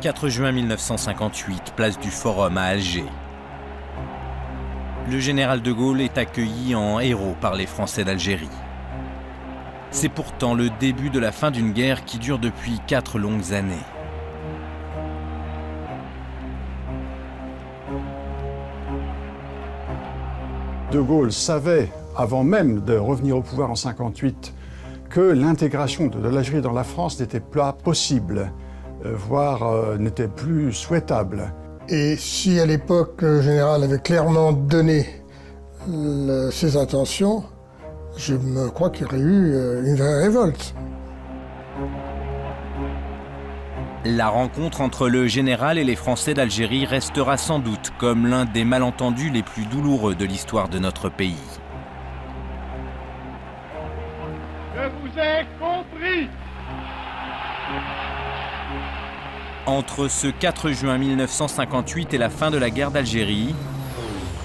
4 juin 1958, place du Forum à Alger. Le général de Gaulle est accueilli en héros par les Français d'Algérie. C'est pourtant le début de la fin d'une guerre qui dure depuis 4 longues années. De Gaulle savait, avant même de revenir au pouvoir en 1958, que l'intégration de l'Algérie dans la France n'était pas possible, voire n'était plus souhaitable. Et si à l'époque le général avait clairement donné ses intentions, je me crois qu'il y aurait eu une vraie révolte. La rencontre entre le général et les Français d'Algérie restera sans doute comme l'un des malentendus les plus douloureux de l'histoire de notre pays. Je vous ai compris. Entre ce 4 juin 1958 et la fin de la guerre d'Algérie,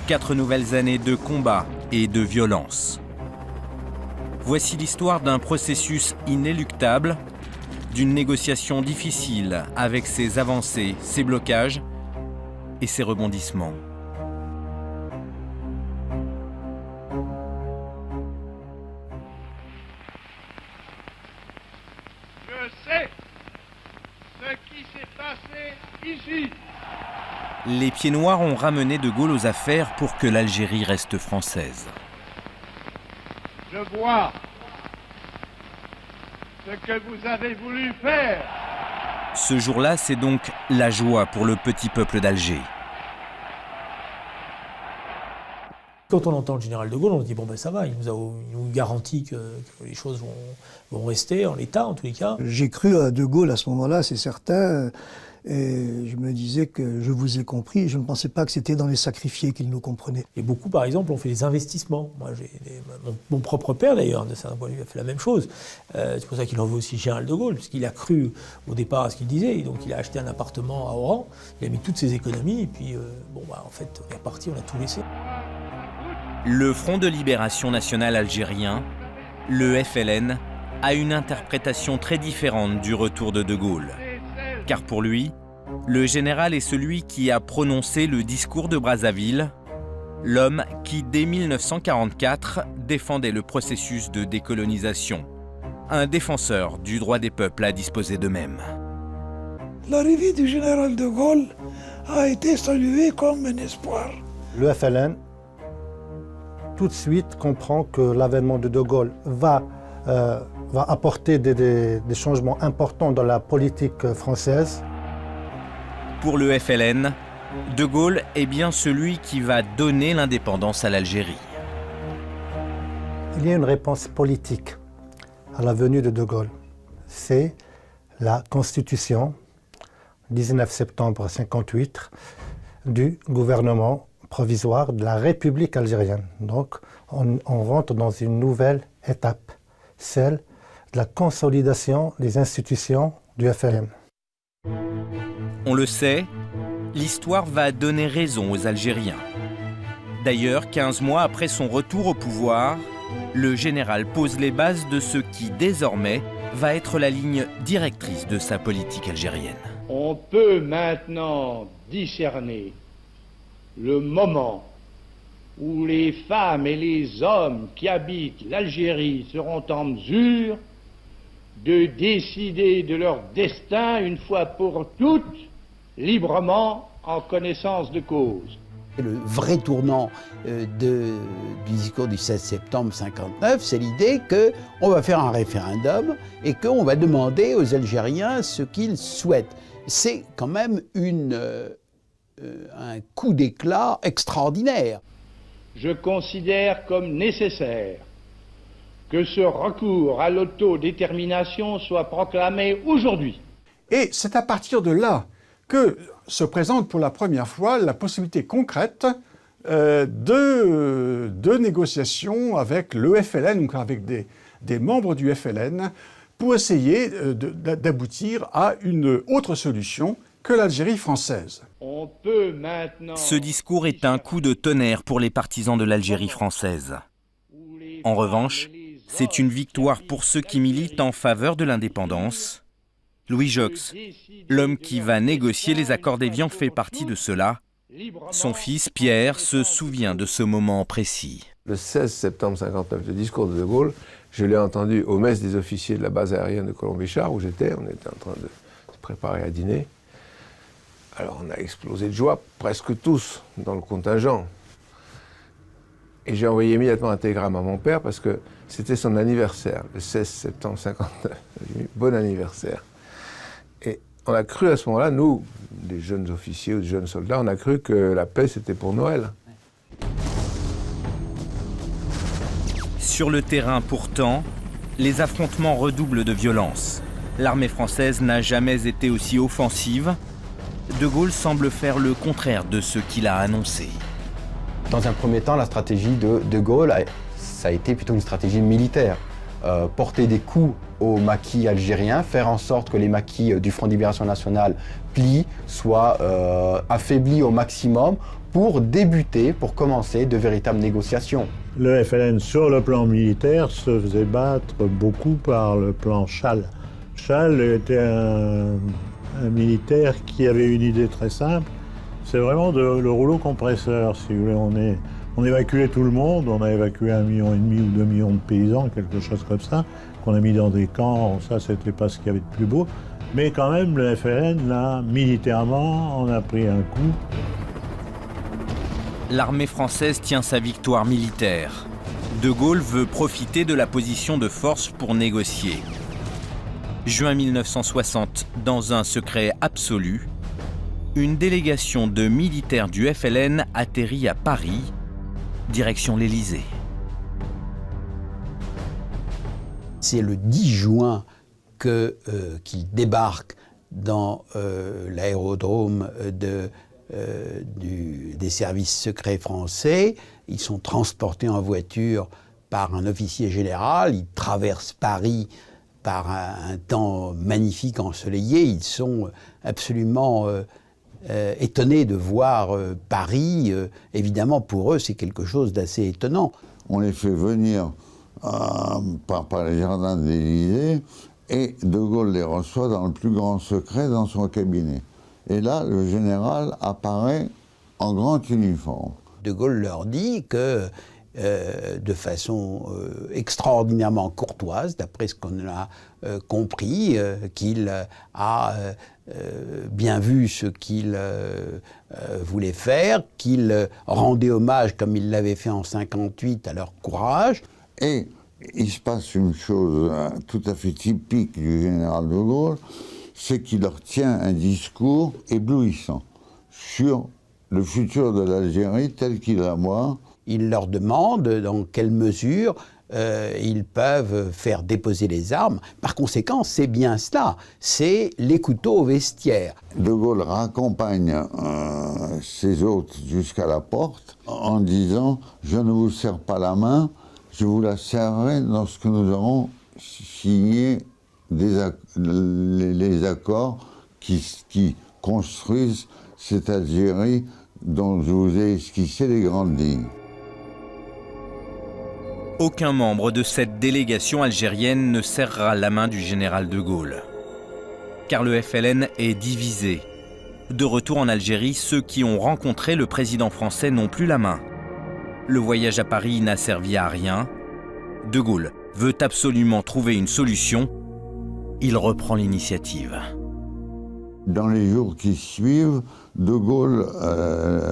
4 nouvelles années de combat et de violence. Voici l'histoire d'un processus inéluctable, d'une négociation difficile avec ses avancées, ses blocages et ses rebondissements. Je sais ce qui s'est passé ici. Les Pieds Noirs ont ramené De Gaulle aux affaires pour que l'Algérie reste française. Je vois ce que vous avez voulu faire. Ce jour-là, c'est donc la joie pour le petit peuple d'Alger. Quand on entend le général de Gaulle, on se dit bon ben ça va, il nous garantit que les choses vont rester en l'état en tous les cas. J'ai cru à de Gaulle à ce moment-là, c'est certain, et je me disais que je vous ai compris, je ne pensais pas que c'était dans les sacrifiés qu'il nous comprenait. Et beaucoup par exemple ont fait des investissements. Moi, mon propre père d'ailleurs, de certains points de vue, a fait la même chose. C'est pour ça qu'il en veut aussi général de Gaulle, parce qu'il a cru au départ à ce qu'il disait, et donc il a acheté un appartement à Oran, il a mis toutes ses économies, et puis en fait on est reparti, on a tout laissé. Le Front de Libération Nationale Algérien, le FLN, a une interprétation très différente du retour de De Gaulle. Car pour lui, le général est celui qui a prononcé le discours de Brazzaville, l'homme qui, dès 1944, défendait le processus de décolonisation, un défenseur du droit des peuples à disposer d'eux-mêmes. L'arrivée du général de Gaulle a été saluée comme un espoir. Le FLN, tout de suite, comprend que l'avènement de Gaulle va apporter des changements importants dans la politique française. Pour le FLN, De Gaulle est bien celui qui va donner l'indépendance à l'Algérie. Il y a une réponse politique à la venue de Gaulle. C'est la Constitution, 19 septembre 1958, du gouvernement provisoire de la République algérienne. Donc, on rentre dans une nouvelle étape, celle de la consolidation des institutions du FLN. On le sait, l'histoire va donner raison aux Algériens. D'ailleurs, 15 mois après son retour au pouvoir, le général pose les bases de ce qui, désormais, va être la ligne directrice de sa politique algérienne. On peut maintenant discerner le moment où les femmes et les hommes qui habitent l'Algérie seront en mesure de décider de leur destin une fois pour toutes, librement, en connaissance de cause. Le vrai tournant du discours du 16 septembre 1959, c'est l'idée qu'on va faire un référendum et qu'on va demander aux Algériens ce qu'ils souhaitent. C'est quand même un coup d'éclat extraordinaire. Je considère comme nécessaire que ce recours à l'autodétermination soit proclamé aujourd'hui. Et c'est à partir de là que se présente pour la première fois la possibilité concrète de négociations avec le FLN, donc avec des membres du FLN, pour essayer d'aboutir à une autre solution que l'Algérie française. On peut maintenant... Ce discours est un coup de tonnerre pour les partisans de l'Algérie française. En revanche, c'est une victoire pour ceux qui militent en faveur de l'indépendance Louis Jox, l'homme qui va négocier les accords d'Évian, fait partie de cela. Son fils, Pierre, se souvient de ce moment précis. Le 16 septembre 1959, le discours de De Gaulle, je l'ai entendu au mess des officiers de la base aérienne de Colombichard, où j'étais. On était en train de se préparer à dîner. Alors on a explosé de joie, presque tous, dans le contingent. Et j'ai envoyé immédiatement un télégramme à mon père parce que c'était son anniversaire, le 16 septembre 1959. J'ai dit, bon anniversaire. Et on a cru à ce moment-là, nous, des jeunes officiers ou des jeunes soldats, on a cru que la paix c'était pour Noël. Sur le terrain, pourtant, les affrontements redoublent de violence. L'armée française n'a jamais été aussi offensive. De Gaulle semble faire le contraire de ce qu'il a annoncé. Dans un premier temps, la stratégie de Gaulle, ça a été plutôt une stratégie militaire. Porter des coups aux maquis algériens, faire en sorte que les maquis du Front de Libération Nationale plient, soient affaiblis au maximum pour débuter, pour commencer de véritables négociations. Le FLN, sur le plan militaire, se faisait battre beaucoup par le plan Chal. Chal était un militaire qui avait une idée très simple, c'est vraiment le rouleau compresseur, si vous voulez. On évacuait tout le monde, on a évacué 1,5 million ou 2 millions de paysans, quelque chose comme ça, qu'on a mis dans des camps, ça c'était pas ce qu'il y avait de plus beau. Mais quand même, le FLN, là, militairement, on a pris un coup. L'armée française tient sa victoire militaire. De Gaulle veut profiter de la position de force pour négocier. Juin 1960, dans un secret absolu, une délégation de militaires du FLN atterrit à Paris, direction l'Élysée. C'est le 10 juin qu'il débarque dans l'aérodrome des services secrets français. Ils sont transportés en voiture par un officier général. Ils traversent Paris par un temps magnifique ensoleillé. Ils sont absolument étonnés de voir Paris. Évidemment, pour eux, c'est quelque chose d'assez étonnant. On les fait venir par les jardins de l'Élysée et De Gaulle les reçoit dans le plus grand secret dans son cabinet. Et là, le général apparaît en grand uniforme. De Gaulle leur dit que, de façon extraordinairement courtoise, d'après ce qu'on a compris, qu'il a bien vu ce qu'il voulait faire, qu'il rendait hommage, comme il l'avait fait en 1958, à leur courage. Et il se passe une chose tout à fait typique du général de Gaulle, c'est qu'il leur tient un discours éblouissant sur le futur de l'Algérie tel qu'il la voit. Il leur demande dans quelle mesure ils peuvent faire déposer les armes. Par conséquent, c'est bien cela, c'est les couteaux au vestiaire. De Gaulle raccompagne ses hôtes jusqu'à la porte en disant « Je ne vous serre pas la main, je vous la serrerai lorsque nous aurons signé les accords qui construisent cette Algérie dont je vous ai esquissé les grandes lignes. » Aucun membre de cette délégation algérienne ne serrera la main du général de Gaulle. Car le FLN est divisé. De retour en Algérie, ceux qui ont rencontré le président français n'ont plus la main. Le voyage à Paris n'a servi à rien. De Gaulle veut absolument trouver une solution. Il reprend l'initiative. Dans les jours qui suivent, De Gaulle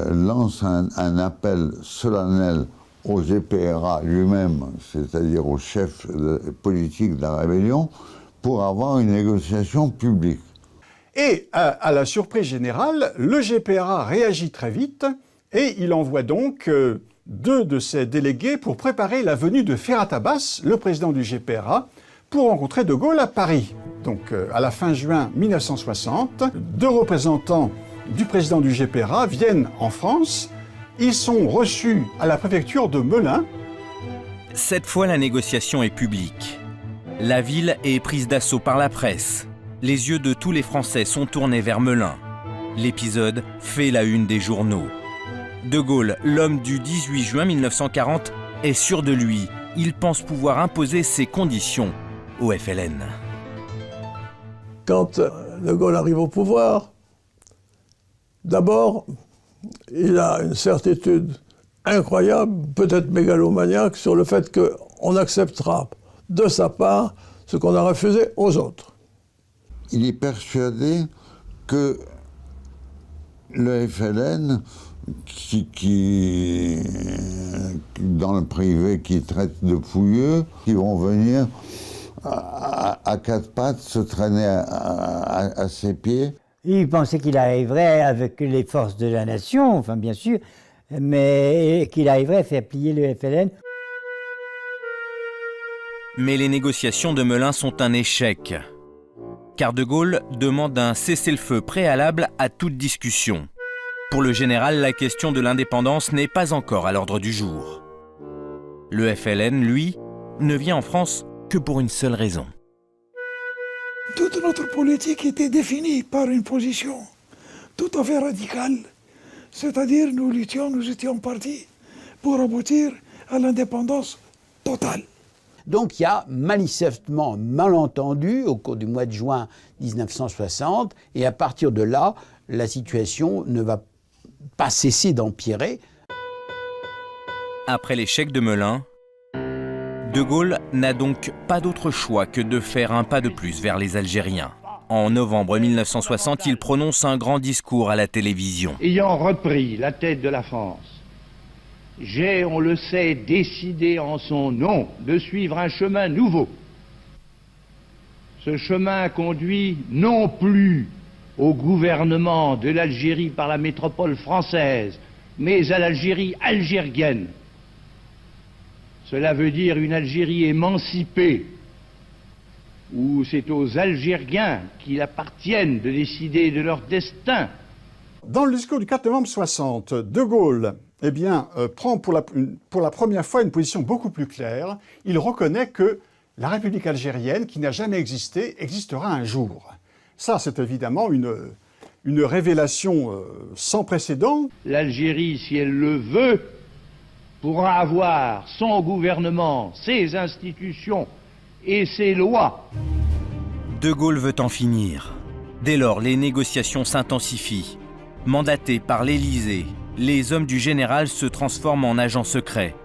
lance un appel solennel au GPRA lui-même, c'est-à-dire au chef politique de la rébellion, pour avoir une négociation publique. Et à la surprise générale, le GPRA réagit très vite et il envoie donc 2 de ses délégués pour préparer la venue de Ferhat Abbas, le président du GPRA, pour rencontrer De Gaulle à Paris. Donc à la fin juin 1960, 2 représentants du président du GPRA viennent en France. Ils sont reçus à la préfecture de Melun. Cette fois, la négociation est publique. La ville est prise d'assaut par la presse. Les yeux de tous les Français sont tournés vers Melun. L'épisode fait la une des journaux. De Gaulle, l'homme du 18 juin 1940, est sûr de lui. Il pense pouvoir imposer ses conditions au FLN. Quand De Gaulle arrive au pouvoir, d'abord, il a une certitude incroyable, peut-être mégalomaniaque, sur le fait qu'on acceptera de sa part ce qu'on a refusé aux autres. Il est persuadé que le FLN, qui dans le privé, qui traite de pouilleux, qui vont venir à quatre pattes se traîner à ses pieds. Il pensait qu'il arriverait avec les forces de la nation, enfin bien sûr, mais qu'il arriverait à faire plier le FLN. Mais les négociations de Melun sont un échec, car De Gaulle demande un cessez-le-feu préalable à toute discussion. Pour le général, la question de l'indépendance n'est pas encore à l'ordre du jour. Le FLN, lui, ne vient en France que pour une seule raison. Toute notre politique était définie par une position tout à fait radicale. C'est-à-dire, nous étions partis pour aboutir à l'indépendance totale. Donc il y a manifestement malentendu au cours du mois de juin 1960, et à partir de là, la situation ne va pas cesser d'empirer. Après l'échec de Melun, De Gaulle n'a donc pas d'autre choix que de faire un pas de plus vers les Algériens. En novembre 1960, il prononce un grand discours à la télévision. Ayant repris la tête de la France, j'ai, on le sait, décidé en son nom de suivre un chemin nouveau. Ce chemin conduit non plus au gouvernement de l'Algérie par la métropole française, mais à l'Algérie algérienne. Cela veut dire une Algérie émancipée, où c'est aux Algériens qu'il appartienne de décider de leur destin. Dans le discours du 4 novembre 60, De Gaulle prend pour la première fois une position beaucoup plus claire. Il reconnaît que la République algérienne, qui n'a jamais existé, existera un jour. Ça, c'est évidemment une révélation sans précédent. L'Algérie, si elle le veut, pourra avoir son gouvernement, ses institutions et ses lois. De Gaulle veut en finir. Dès lors, les négociations s'intensifient. Mandatés par l'Élysée, les hommes du général se transforment en agents secrets.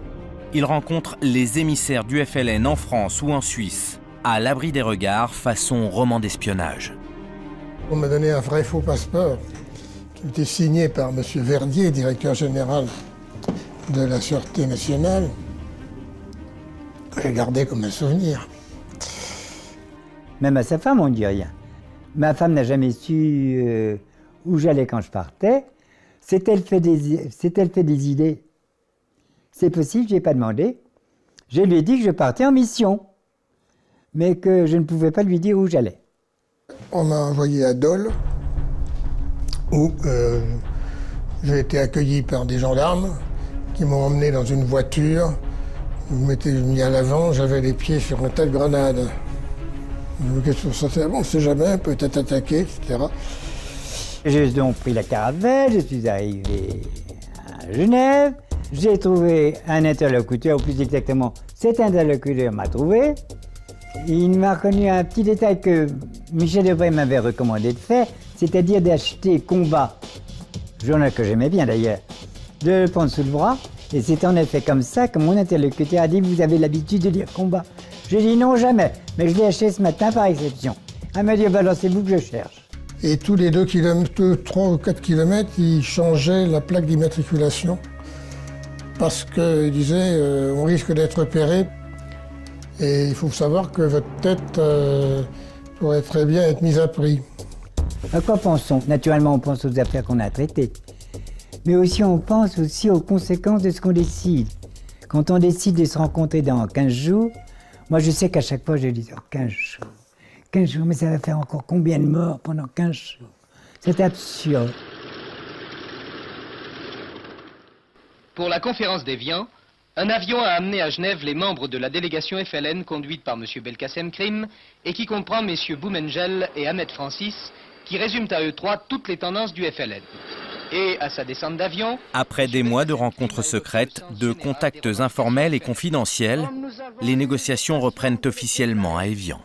Ils rencontrent les émissaires du FLN en France ou en Suisse, à l'abri des regards, façon roman d'espionnage. On m'a donné un vrai faux passeport qui était signé par M. Verdier, directeur général de la Sûreté nationale. J'ai gardé comme un souvenir. Même à sa femme, on ne dit rien. Ma femme n'a jamais su où j'allais quand je partais. S'est-elle fait des idées? C'est possible, je n'ai pas demandé. Je lui ai dit que je partais en mission, mais que je ne pouvais pas lui dire où j'allais. On m'a envoyé à Dole, où j'ai été accueilli par des gendarmes qui m'ont emmené dans une voiture. Ils m'étaient mis à l'avant, j'avais les pieds sur un tas de grenades. Qu'est-ce que ça fait? Bon, on ne sait jamais, peut-être attaqué, etc. J'ai donc pris la caravelle, je suis arrivé à Genève. J'ai trouvé un interlocuteur, ou plus exactement, cet interlocuteur m'a trouvé. Il m'a reconnu un petit détail que Michel Debré m'avait recommandé de faire, c'est-à-dire d'acheter Combat, journal que j'aimais bien d'ailleurs, de le prendre sous le bras. Et c'est en effet comme ça que mon interlocuteur a dit « Vous avez l'habitude de lire Combat ». J'ai dit « Non, jamais, mais je l'ai acheté ce matin par exception ». Elle m'a dit « Alors c'est vous que je cherche ». Et tous les 3 ou 4 kilomètres, il changeait la plaque d'immatriculation parce qu'il disait on risque d'être repéré et il faut savoir que votre tête pourrait très bien être mise à prix. À quoi pensons? Naturellement, on pense aux affaires qu'on a traitées. Mais aussi, on pense aussi aux conséquences de ce qu'on décide. Quand on décide de se rencontrer dans 15 jours, moi je sais qu'à chaque fois je dis 15 jours. 15 jours, mais ça va faire encore combien de morts pendant 15 jours? C'est absurde. Pour la conférence d'Évian, un avion a amené à Genève les membres de la délégation FLN conduite par M. Belkacem Krim et qui comprend MM. Boumengel et Ahmed Francis, qui résument à eux trois toutes les tendances du FLN. Et à sa descente d'avion... Après des mois de rencontres secrètes, de contacts informels et confidentiels, les négociations reprennent officiellement à Évian.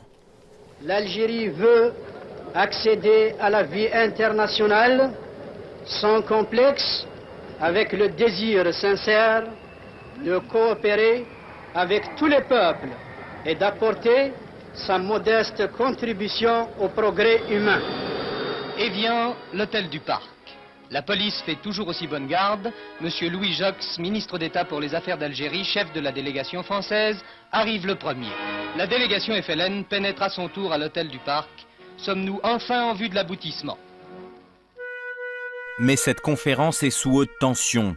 L'Algérie veut accéder à la vie internationale sans complexe, avec le désir sincère de coopérer avec tous les peuples et d'apporter sa modeste contribution au progrès humain. Et vient l'hôtel du Parc. La police fait toujours aussi bonne garde. Monsieur Louis Jox, ministre d'État pour les affaires d'Algérie, chef de la délégation française, arrive le premier. La délégation FLN pénètre à son tour à l'hôtel du Parc. Sommes-nous enfin en vue de l'aboutissement? Mais cette conférence est sous haute tension.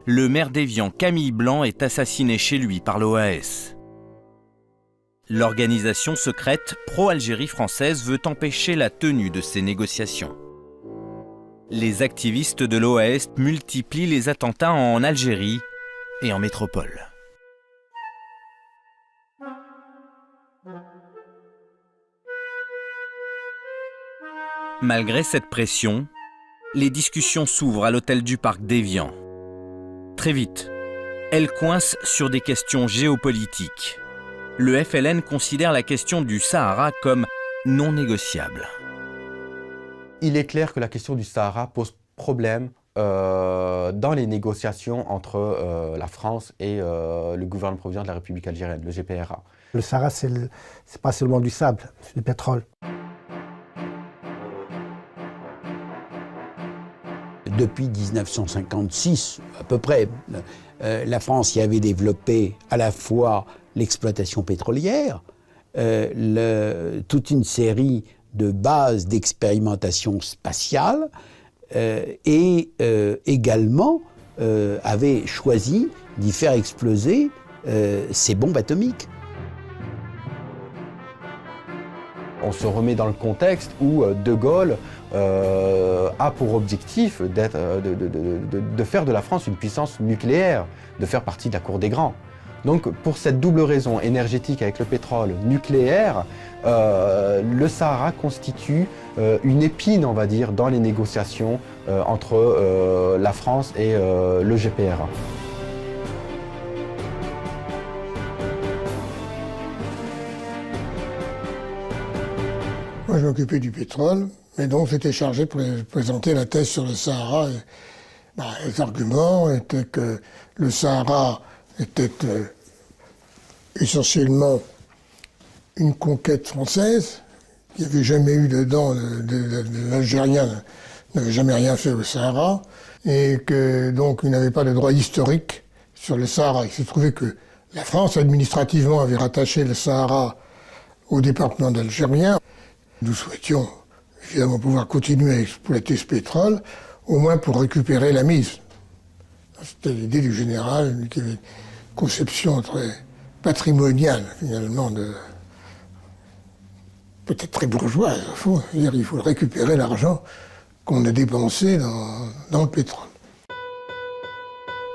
Le maire d'Évian, Camille Blanc, est assassiné chez lui par l'OAS. L'organisation secrète pro-Algérie française veut empêcher la tenue de ces négociations. Les activistes de l'OAS multiplient les attentats en Algérie et en métropole. Malgré cette pression, les discussions s'ouvrent à l'hôtel du Parc d'Évian. Très vite, elles coincent sur des questions géopolitiques. Le FLN considère la question du Sahara comme non négociable. Il est clair que la question du Sahara pose problème dans les négociations entre la France et le gouvernement provisoire de la République algérienne, le GPRA. Le Sahara, c'est pas seulement du sable, c'est du pétrole. Depuis 1956, à peu près, la France y avait développé à la fois l'exploitation pétrolière, toute une série de bases d'expérimentation spatiale et également avait choisi d'y faire exploser ses bombes atomiques. On se remet dans le contexte où De Gaulle a pour objectif de faire de la France une puissance nucléaire, de faire partie de la cour des grands. Donc pour cette double raison énergétique avec le pétrole nucléaire, le Sahara constitue une épine, on va dire, dans les négociations entre la France et le GPRA. Moi, je m'occupais du pétrole, mais donc j'étais chargé pour présenter la thèse sur le Sahara. Les arguments étaient que le Sahara était essentiellement une conquête française. Il n'y avait jamais eu dedans, l'Algérien n'avait jamais rien fait au Sahara, et que donc il n'avait pas de droit historique sur le Sahara. Il s'est trouvé que la France, administrativement, avait rattaché le Sahara au département d'Algérien. Nous souhaitions évidemment pouvoir continuer à exploiter ce pétrole, au moins pour récupérer la mise. C'était l'idée du général, qui avait une conception très patrimoniale, finalement, peut-être très bourgeoise, au fond. Il faut récupérer l'argent qu'on a dépensé dans le pétrole.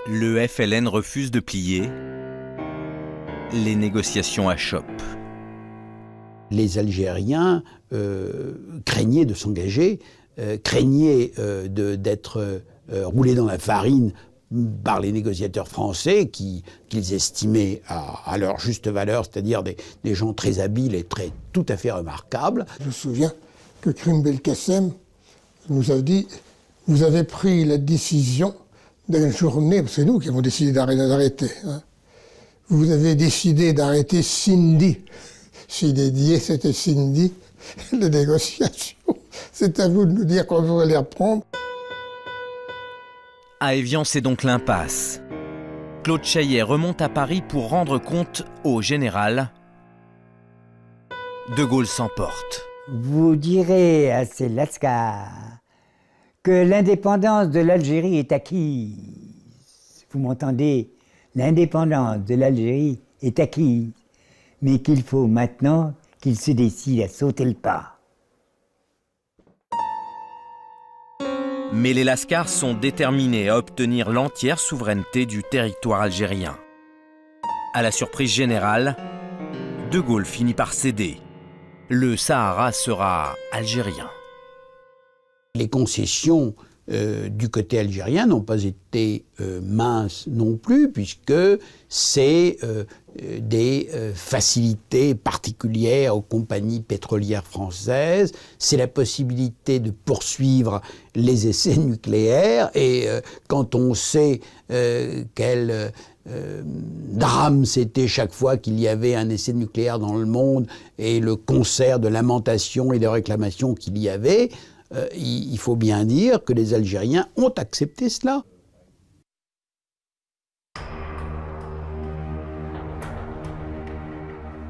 Le FLN refuse de plier. Les négociations achoppent. Les Algériens craignaient de s'engager, craignaient d'être roulés dans la farine par les négociateurs français qu'ils estimaient à leur juste valeur, c'est-à-dire des gens très habiles et tout à fait remarquables. Je me souviens que Krim Belkacem nous a dit « Vous avez pris la décision d'une journée, c'est nous qui avons décidé d'arrêter. Hein. Vous avez décidé d'arrêter Cindy. Cindy, c'était Cindy, les négociations. C'est à vous de nous dire quand vous allez reprendre. » À Évian, c'est donc l'impasse. Claude Chaillet remonte à Paris pour rendre compte au général. De Gaulle s'emporte. Vous direz à ces lascars que l'indépendance de l'Algérie est acquise. Vous m'entendez? L'indépendance de l'Algérie est acquise, mais qu'il faut maintenant qu'ils se décident à sauter le pas. Mais les Lascars sont déterminés à obtenir l'entière souveraineté du territoire algérien. À la surprise générale, De Gaulle finit par céder. Le Sahara sera algérien. Les concessions du côté algérien n'ont pas été minces non plus, puisque c'est des facilités particulières aux compagnies pétrolières françaises, c'est la possibilité de poursuivre les essais nucléaires, et quand on sait quel drame c'était chaque fois qu'il y avait un essai nucléaire dans le monde, et le concert de lamentations et de réclamations qu'il y avait, il faut bien dire que les Algériens ont accepté cela.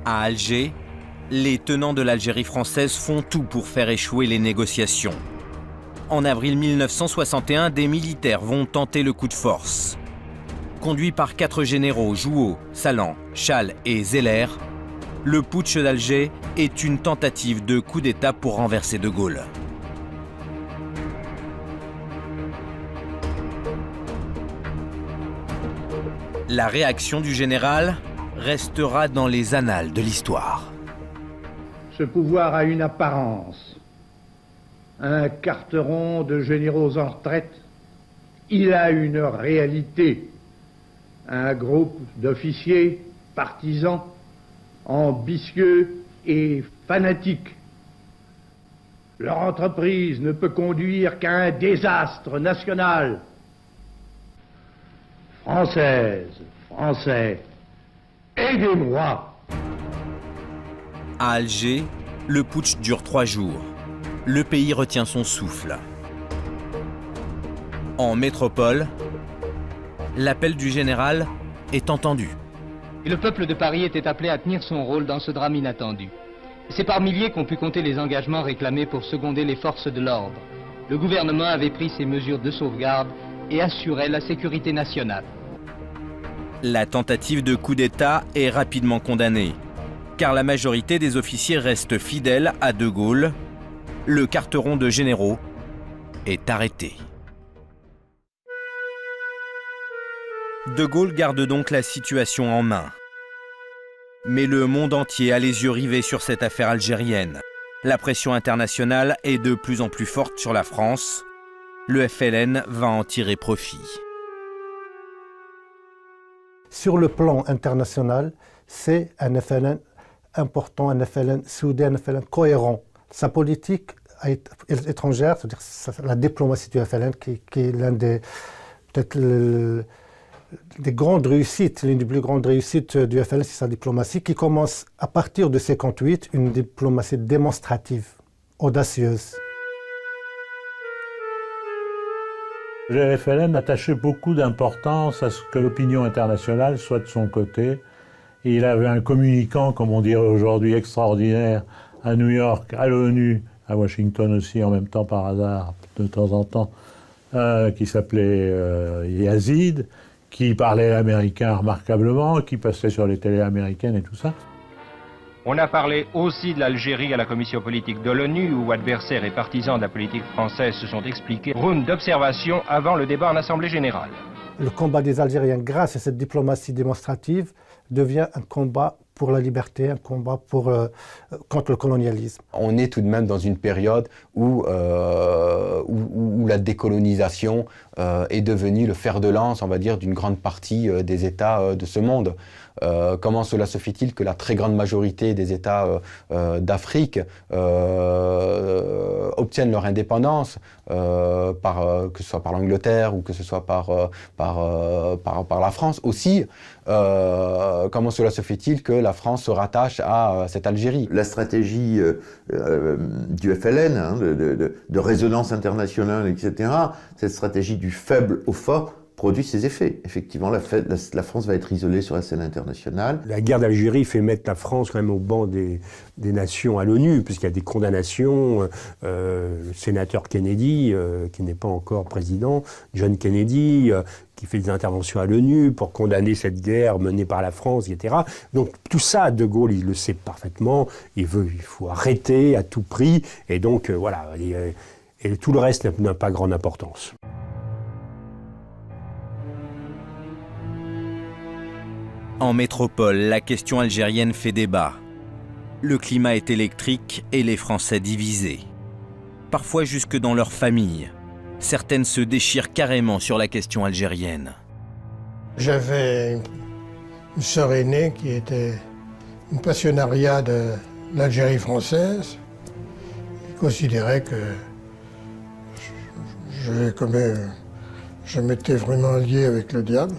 À Alger, les tenants de l'Algérie française font tout pour faire échouer les négociations. En avril 1961, des militaires vont tenter le coup de force. Conduit par 4 généraux, Jouhaud, Salan, Chasles et Zeller, le putsch d'Alger est une tentative de coup d'État pour renverser De Gaulle. La réaction du général restera dans les annales de l'histoire. Ce pouvoir a une apparence, un carteron de généraux en retraite. Il a une réalité, un groupe d'officiers partisans, ambitieux et fanatiques. Leur entreprise ne peut conduire qu'à un désastre national. Françaises, Français, aidez-moi! À Alger, le putsch dure 3 jours. Le pays retient son souffle. En métropole, l'appel du général est entendu. Et le peuple de Paris était appelé à tenir son rôle dans ce drame inattendu. C'est par milliers qu'ont pu compter les engagements réclamés pour seconder les forces de l'ordre. Le gouvernement avait pris ses mesures de sauvegarde et assurait la sécurité nationale. La tentative de coup d'État est rapidement condamnée, car la majorité des officiers restent fidèles à De Gaulle. Le carteron de généraux est arrêté. De Gaulle garde donc la situation en main. Mais le monde entier a les yeux rivés sur cette affaire algérienne. La pression internationale est de plus en plus forte sur la France. Le FLN va en tirer profit. Sur le plan international, c'est un FLN important, un FLN soudé, un FLN cohérent. Sa politique étrangère, c'est-à-dire la diplomatie du FLN, qui est l'un des, peut-être des grandes réussites, l'une des plus grandes réussites du FLN, c'est sa diplomatie, qui commence à partir de 1958, une diplomatie démonstrative, audacieuse. Le FLN attachait beaucoup d'importance à ce que l'opinion internationale soit de son côté. Et il avait un communicant, comme on dirait aujourd'hui, extraordinaire, à New York, à l'ONU, à Washington aussi, en même temps par hasard, de temps en temps, qui s'appelait Yazid, qui parlait américain remarquablement, qui passait sur les télés américaines et tout ça. On a parlé aussi de l'Algérie à la commission politique de l'ONU, où adversaires et partisans de la politique française se sont expliqués. Round d'observation avant le débat en Assemblée générale. Le combat des Algériens, grâce à cette diplomatie démonstrative, devient un combat pour la liberté, un combat contre le colonialisme. On est tout de même dans une période où la décolonisation est devenue le fer de lance, on va dire, d'une grande partie des États de ce monde. Comment cela se fait-il que la très grande majorité des États d'Afrique obtiennent leur indépendance, que ce soit par l'Angleterre ou que ce soit par la France aussi? Comment cela se fait-il que la France se rattache à cette Algérie? La stratégie du FLN, hein, de résonance internationale, etc., cette stratégie du faible au fort, produit ses effets. Effectivement, la France va être isolée sur la scène internationale. La guerre d'Algérie fait mettre la France quand même au banc des nations à l'ONU, puisqu'il y a des condamnations. Le sénateur Kennedy, qui n'est pas encore président, John Kennedy, qui fait des interventions à l'ONU pour condamner cette guerre menée par la France, etc. Donc tout ça, De Gaulle, il le sait parfaitement. Il faut arrêter à tout prix. Et donc, voilà. Et tout le reste n'a pas grande importance. En métropole, la question algérienne fait débat. Le climat est électrique et les Français divisés. Parfois jusque dans leur famille. Certaines se déchirent carrément sur la question algérienne. J'avais une sœur aînée qui était une passionnariat de l'Algérie française. Je considérais que je m'étais vraiment lié avec le diable.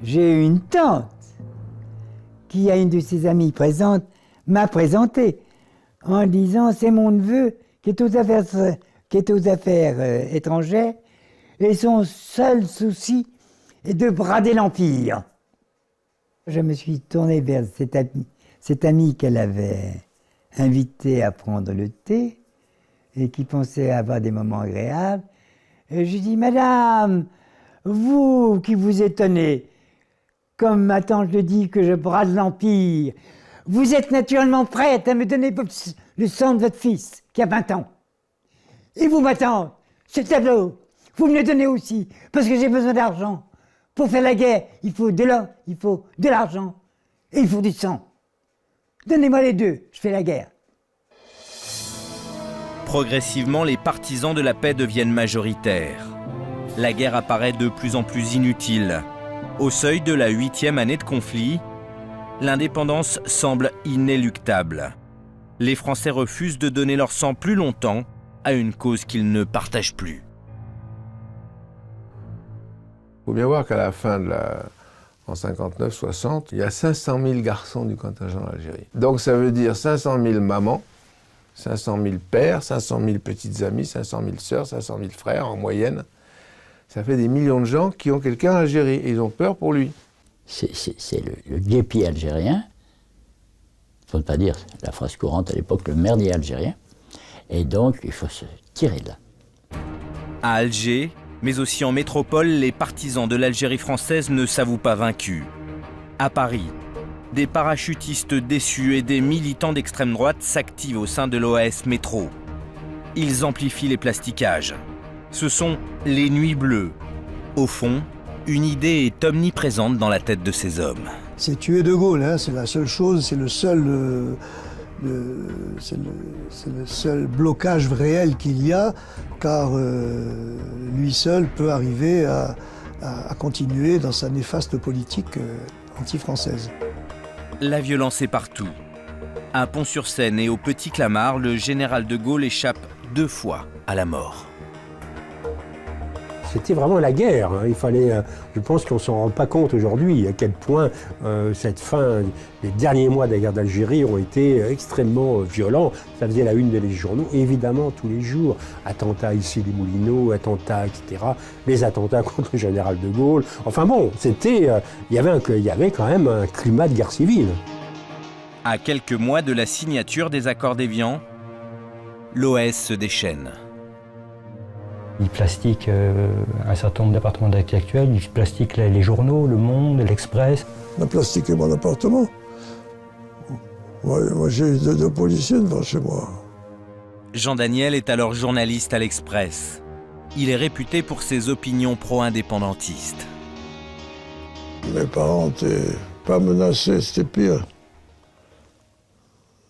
J'ai eu une tante qui, à une de ses amies présentes, m'a présenté en disant « c'est mon neveu qui est aux affaires étrangères et son seul souci est de brader l'Empire ». Je me suis tourné vers cette amie qu'elle avait invitée à prendre le thé et qui pensait avoir des moments agréables. Et je lui dis « Madame, vous qui vous étonnez, comme ma tante le dit que je brade l'Empire, vous êtes naturellement prête à me donner le sang de votre fils, qui a 20 ans. Et vous, ma tante, ce tableau, vous me le donnez aussi, parce que j'ai besoin d'argent. Pour faire la guerre, il faut de l'or, il faut de l'argent, et il faut du sang. Donnez-moi les deux, je fais la guerre. » Progressivement, les partisans de la paix deviennent majoritaires. La guerre apparaît de plus en plus inutile. Au seuil de la 8e année de conflit, l'indépendance semble inéluctable. Les Français refusent de donner leur sang plus longtemps à une cause qu'ils ne partagent plus. Il faut bien voir qu'à la fin en 59-60, il y a 500 000 garçons du contingent d'Algérie. Donc ça veut dire 500 000 mamans, 500 000 pères, 500 000 petites amies, 500 000 sœurs, 500 000 frères en moyenne. Ça fait des millions de gens qui ont quelqu'un en Algérie et ils ont peur pour lui. C'est le guépier algérien, faut ne pas dire la phrase courante à l'époque, le merdier algérien. Et donc, il faut se tirer de là. À Alger, mais aussi en métropole, les partisans de l'Algérie française ne s'avouent pas vaincus. À Paris, des parachutistes déçus et des militants d'extrême droite s'activent au sein de l'OAS Métro. Ils amplifient les plastiquages. Ce sont les Nuits Bleues. Au fond, une idée est omniprésente dans la tête de ces hommes. C'est tuer De Gaulle, hein, c'est la seule chose, c'est le seul blocage réel qu'il y a, car lui seul peut arriver à continuer dans sa néfaste politique anti-française. La violence est partout. À Pont-sur-Seine et au Petit Clamart, le général de Gaulle échappe 2 fois à la mort. C'était vraiment la guerre. Hein. Il fallait, je pense qu'on ne s'en rend pas compte aujourd'hui à quel point cette fin, les derniers mois de la guerre d'Algérie ont été extrêmement violents. Ça faisait la une des journaux, évidemment, tous les jours. Attentats ici, les Moulineaux, attentats, etc. Les attentats contre le général de Gaulle. Enfin bon, c'était, il y avait quand même un climat de guerre civile. À quelques mois de la signature des accords d'Évian, l'OAS se déchaîne. Il plastique un certain nombre d'appartements intellectuels, il plastique les journaux, Le Monde, l'Express. On a plastiqué mon appartement. Moi j'ai eu 2 policiers devant chez moi. Jean Daniel est alors journaliste à l'Express. Il est réputé pour ses opinions pro-indépendantistes. Mes parents n'étaient pas menacés, c'était pire.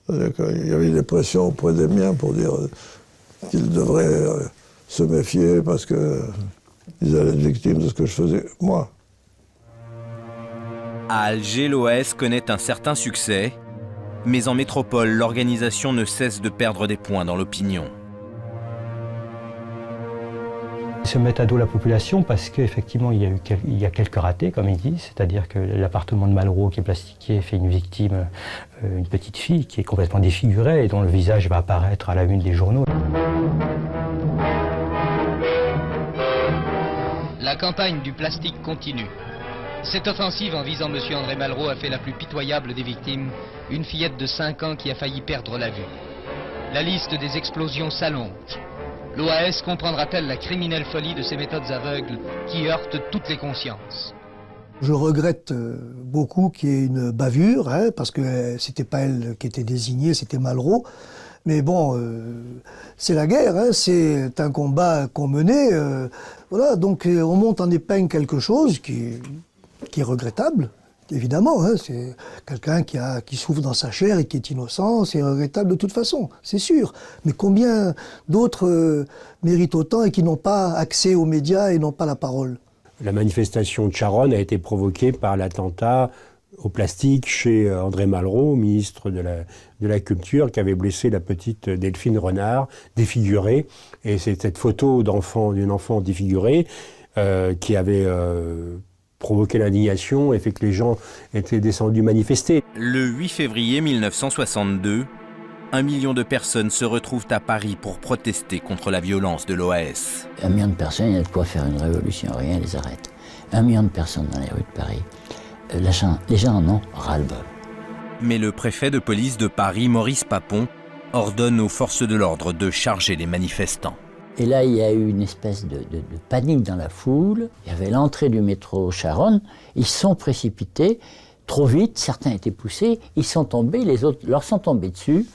Il y avait des pressions auprès des miens pour dire qu'ils devraient se méfier parce qu'ils allaient être victimes de ce que je faisais, moi. À Alger, l'OAS connaît un certain succès, mais en métropole, l'organisation ne cesse de perdre des points dans l'opinion. Ils se mettent à dos la population parce qu'effectivement, il y a quelques ratés, comme ils disent, c'est-à-dire que l'appartement de Malraux qui est plastiqué fait une victime, une petite fille qui est complètement défigurée et dont le visage va apparaître à la une des journaux. La campagne du plastique continue. Cette offensive en visant M. André Malraux a fait la plus pitoyable des victimes, une fillette de 5 ans qui a failli perdre la vue. La liste des explosions s'allonge. L'OAS comprendra-t-elle la criminelle folie de ces méthodes aveugles qui heurtent toutes les consciences? Je regrette beaucoup qu'il y ait une bavure, hein, parce que c'était pas elle qui était désignée, c'était Malraux. Mais bon, c'est la guerre, hein, c'est un combat qu'on menait. Voilà, donc on monte en épingle quelque chose qui est regrettable, Évidemment, hein, c'est quelqu'un qui souffre dans sa chair et qui est innocent, c'est regrettable de toute façon, c'est sûr. Mais combien d'autres méritent autant et qui n'ont pas accès aux médias et n'ont pas la parole? La manifestation de Charonne a été provoquée par l'attentat au plastique chez André Malraux, ministre de la Culture, qui avait blessé la petite Delphine Renard, défigurée. Et c'est cette photo d'une enfant défigurée qui avait provoqué l'indignation et fait que les gens étaient descendus manifester. Le 8 février 1962, 1 million de personnes se retrouvent à Paris pour protester contre la violence de l'OAS. 1 million de personnes, il y a de quoi faire une révolution, rien les arrête. 1 million de personnes dans les rues de Paris. Les gens en ont ras-le-bol. Mais le préfet de police de Paris, Maurice Papon, ordonne aux forces de l'ordre de charger les manifestants. Et là, il y a eu une espèce de panique dans la foule. Il y avait l'entrée du métro Charonne. Ils sont précipités trop vite. Certains étaient poussés. Ils sont tombés. Les autres leur sont tombés dessus.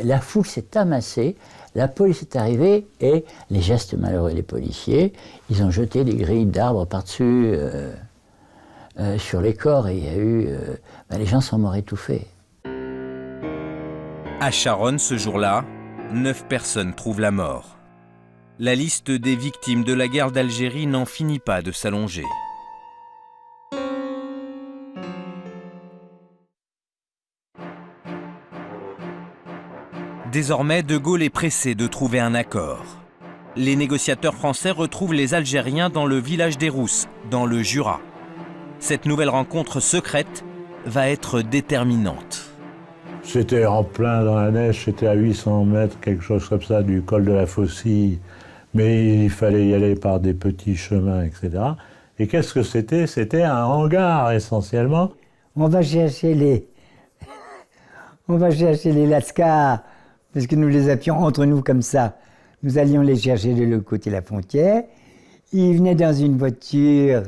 La foule s'est amassée. La police est arrivée et les gestes malheureux des policiers, ils ont jeté des grilles d'arbres par-dessus sur les corps et il y a eu... les gens sont morts étouffés. À Charonne, ce jour-là, 9 personnes trouvent la mort. La liste des victimes de la guerre d'Algérie n'en finit pas de s'allonger. Désormais, De Gaulle est pressé de trouver un accord. Les négociateurs français retrouvent les Algériens dans le village des Rousses, dans le Jura. Cette nouvelle rencontre secrète va être déterminante. C'était en plein dans la neige, c'était à 800 mètres, quelque chose comme ça, du col de la Faucille. Mais il fallait y aller par des petits chemins, etc. Et qu'est-ce que c'était? C'était un hangar, essentiellement. On va chercher les Lascars, parce que nous les appuyions entre nous comme ça. Nous allions les chercher de l'autre côté de la frontière. Ils venaient dans une voiture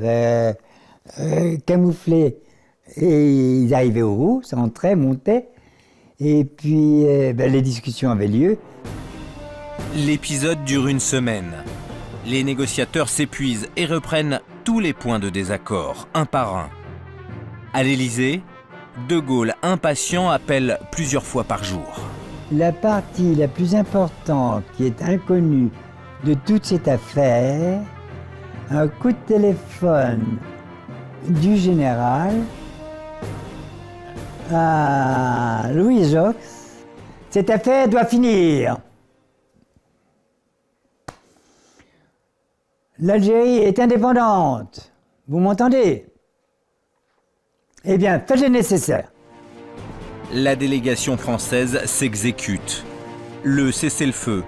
camouflée. Et ils arrivaient aux roues, s'entraient, montaient. Et puis, les discussions avaient lieu. L'épisode dure une semaine. Les négociateurs s'épuisent et reprennent tous les points de désaccord, un par un. À l'Élysée, De Gaulle, impatient, appelle plusieurs fois par jour. La partie la plus importante qui est inconnue de toute cette affaire, un coup de téléphone du général à Louis Jox. Cette affaire doit finir. L'Algérie est indépendante. Vous m'entendez? Eh bien, faites le nécessaire. La délégation française s'exécute. Le cessez-le-feu,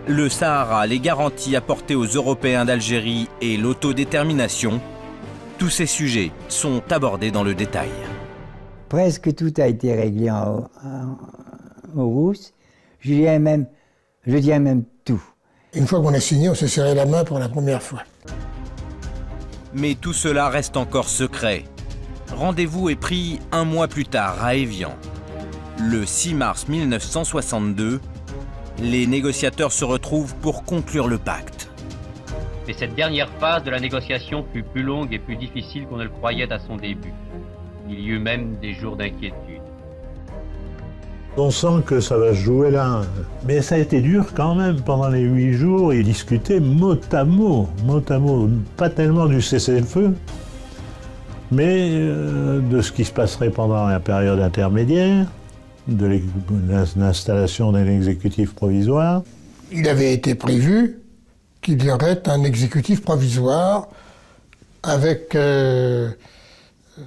le Sahara, les garanties apportées aux Européens d'Algérie et l'autodétermination, tous ces sujets sont abordés dans le détail. Presque tout a été réglé aux Rousses. Je dirais même tout. Une fois qu'on a signé, on s'est serré la main pour la première fois. Mais tout cela reste encore secret. Rendez-vous est pris 1 mois plus tard à Évian. Le 6 mars 1962, les négociateurs se retrouvent pour conclure le pacte. Mais cette dernière phase de la négociation fut plus longue et plus difficile qu'on ne le croyait à son début. Il y eut même des jours d'inquiétude. On sent que ça va se jouer là. Mais ça a été dur quand même pendant les 8 jours. Ils discutaient mot à mot, pas tellement du cessez-le-feu, mais de ce qui se passerait pendant la période intermédiaire, de l'installation d'un exécutif provisoire. Il avait été prévu qu'il y aurait un exécutif provisoire avec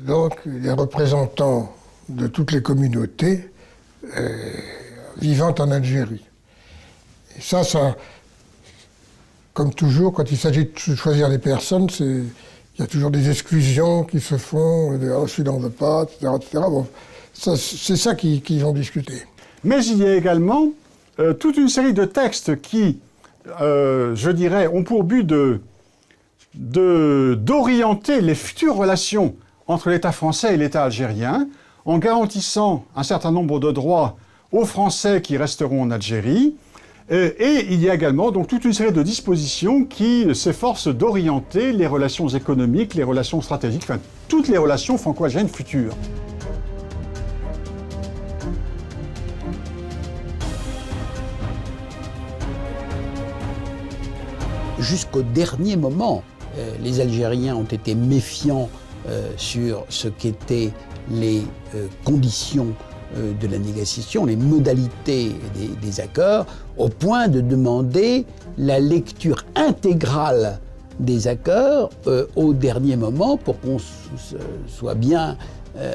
donc les représentants de toutes les communautés vivant en Algérie. Et ça, comme toujours, quand il s'agit de choisir des personnes, il y a toujours des exclusions qui se font, celui-là on ne veut pas, etc. Bon, c'est ça qu'ils ont discuté. Mais il y a également toute une série de textes qui, je dirais, ont pour but d'orienter les futures relations entre l'État français et l'État algérien, en garantissant un certain nombre de droits aux Français qui resteront en Algérie, Et il y a également donc toute une série de dispositions qui s'efforcent d'orienter les relations économiques, les relations stratégiques, enfin toutes les relations franco-algériennes futures. Jusqu'au dernier moment, les Algériens ont été méfiants sur ce qu'étaient les conditions de la négociation, les modalités des accords, au point de demander la lecture intégrale des accords au dernier moment pour qu'on soit bien,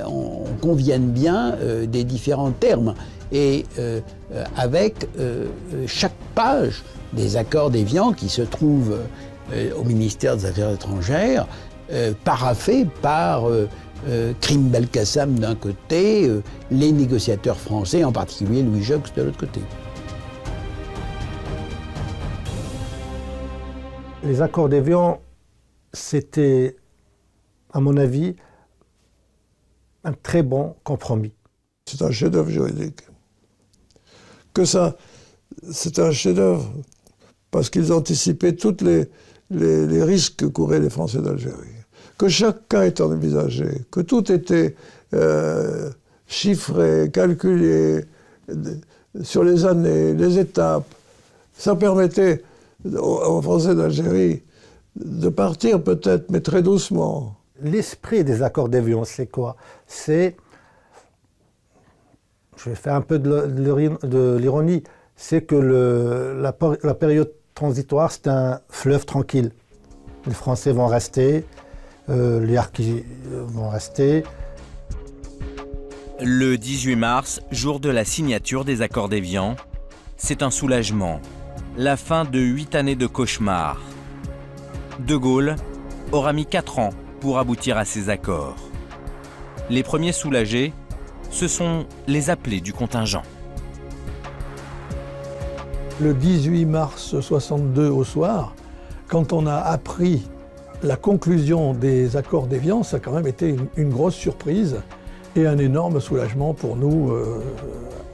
on convienne bien des différents termes. Et avec chaque page des accords d'Évian qui se trouvent au ministère des Affaires étrangères, paraphés par Krim Belkacem d'un côté, les négociateurs français, en particulier Louis Jox de l'autre côté. Les accords d'Évian, c'était, à mon avis, un très bon compromis. C'est un chef-d'œuvre juridique. Que ça, c'est un chef-d'œuvre parce qu'ils anticipaient tous les risques que couraient les Français d'Algérie. Que chaque cas était envisagé, que tout était chiffré, calculé sur les années, les étapes. Ça permettait aux Français d'Algérie de partir peut-être, mais très doucement. L'esprit des accords d'Évian, c'est quoi? C'est, je vais faire un peu de l'ironie, c'est que la période transitoire, c'est un fleuve tranquille. Les Français vont rester, les harkis vont rester. Le 18 mars, jour de la signature des accords d'Évian, c'est un soulagement, la fin de 8 années de cauchemar. De Gaulle aura mis 4 ans pour aboutir à ces accords. Les premiers soulagés, ce sont les appelés du contingent. Le 18 mars 1962 au soir, quand on a appris la conclusion des accords d'Évian, ça a quand même été une grosse surprise et un énorme soulagement pour nous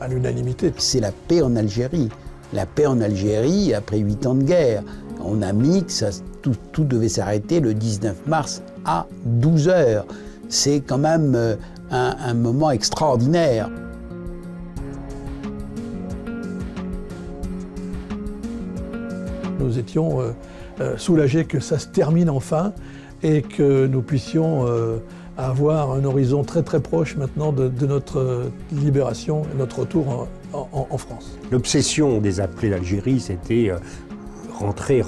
à l'unanimité. C'est la paix en Algérie. La paix en Algérie après 8 ans de guerre. On a mis que tout devait s'arrêter le 19 mars à 12 heures. C'est quand même un moment extraordinaire. Nous étions soulagés que ça se termine enfin et que nous puissions avoir un horizon très très proche maintenant de notre libération et notre retour en France. L'obsession des appelés d'Algérie, c'était rentrer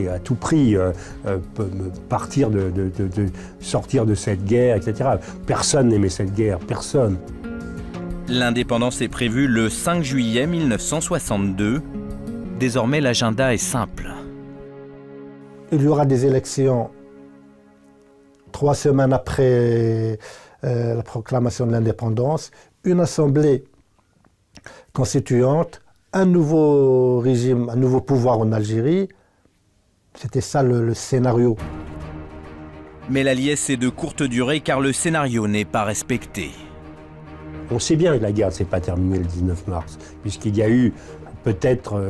à tout prix, partir sortir de cette guerre, etc. Personne n'aimait cette guerre, personne. L'indépendance est prévue le 5 juillet 1962. Désormais, l'agenda est simple. Il y aura des élections 3 semaines après la proclamation de l'indépendance, une assemblée constituante, un nouveau régime, un nouveau pouvoir en Algérie. C'était ça le scénario. Mais la liesse est de courte durée car le scénario n'est pas respecté. On sait bien que la guerre ne s'est pas terminée le 19 mars, puisqu'il y a eu peut-être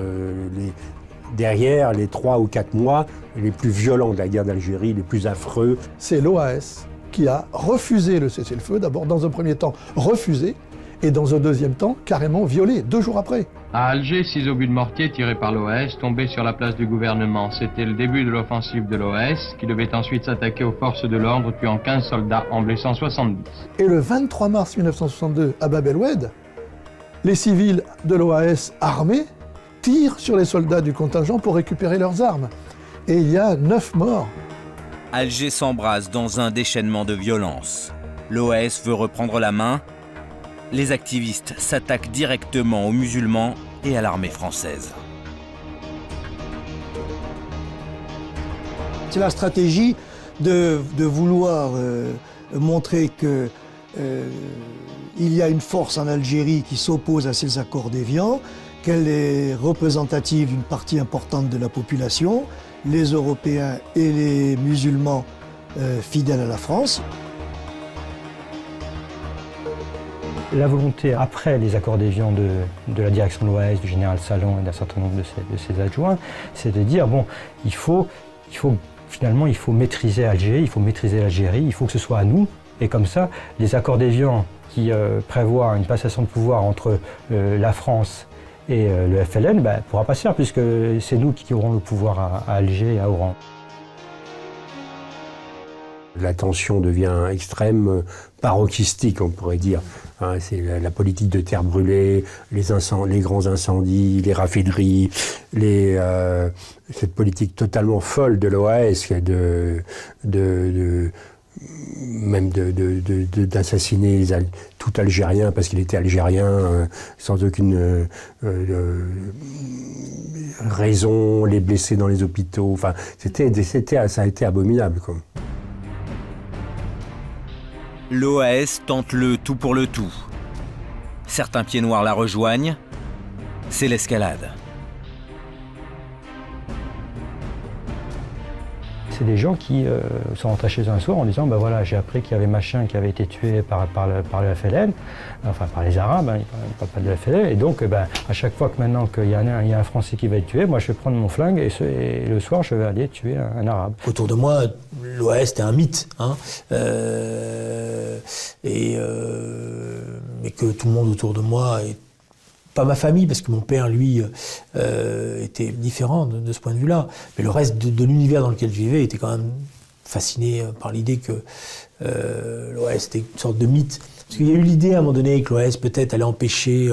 derrière les 3 ou 4 mois les plus violents de la guerre d'Algérie, les plus affreux. C'est l'OAS qui a refusé le cessez-le-feu, d'abord dans un premier temps refusé, et dans un deuxième temps carrément violé, 2 jours après. À Alger, 6 obus de mortier tirés par l'OAS tombaient sur la place du gouvernement. C'était le début de l'offensive de l'OAS, qui devait ensuite s'attaquer aux forces de l'ordre, tuant 15 soldats en blessant 70. Et le 23 mars 1962, à Bab el-Oued, les civils de l'OAS armés tirent sur les soldats du contingent pour récupérer leurs armes. Et il y a 9 morts. Alger s'embrase dans un déchaînement de violence. L'OAS veut reprendre la main. Les activistes s'attaquent directement aux musulmans et à l'armée française. C'est la stratégie de vouloir montrer que il y a une force en Algérie qui s'oppose à ces accords d'Évian, qu'elle est représentative d'une partie importante de la population, les Européens et les musulmans fidèles à la France. La volonté, après les accords d'Évian de la direction de l'OAS, du général Salon et d'un certain nombre de ses adjoints, c'est de dire, bon, il faut maîtriser Alger, il faut maîtriser l'Algérie, il faut que ce soit à nous. Et comme ça, les accords d'Évian qui prévoient une passation de pouvoir entre la France et le FLN pourra pas se faire, puisque c'est nous qui aurons le pouvoir à Alger et à Oran. La tension devient extrême, paroxystique, on pourrait dire. Hein, c'est la politique de terre brûlée, les grands incendies, les raffineries, cette politique totalement folle de l'OAS, même d'assassiner tout Algérien parce qu'il était algérien, sans aucune raison, les blesser dans les hôpitaux. Enfin, ça a été abominable, quoi. L'OAS tente le tout pour le tout. Certains pieds noirs la rejoignent, c'est l'escalade. C'est des gens qui sont rentrés chez eux un soir en disant ben voilà, j'ai appris qu'il y avait machin qui avait été tué par le FLN, enfin par les Arabes, hein, il ne parle pas de la FLN, et donc à chaque fois que maintenant qu'il y a un Français qui va être tué, moi je vais prendre mon flingue et le soir je vais aller tuer un Arabe. Autour de moi, l'OAS c'était un mythe, hein, mais que tout le monde autour de moi pas ma famille, parce que mon père, lui, était différent de ce point de vue-là. Mais le reste de l'univers dans lequel je vivais était quand même fasciné par l'idée que l'OAS était une sorte de mythe. Parce qu'il y a eu l'idée à un moment donné que l'OAS peut-être allait empêcher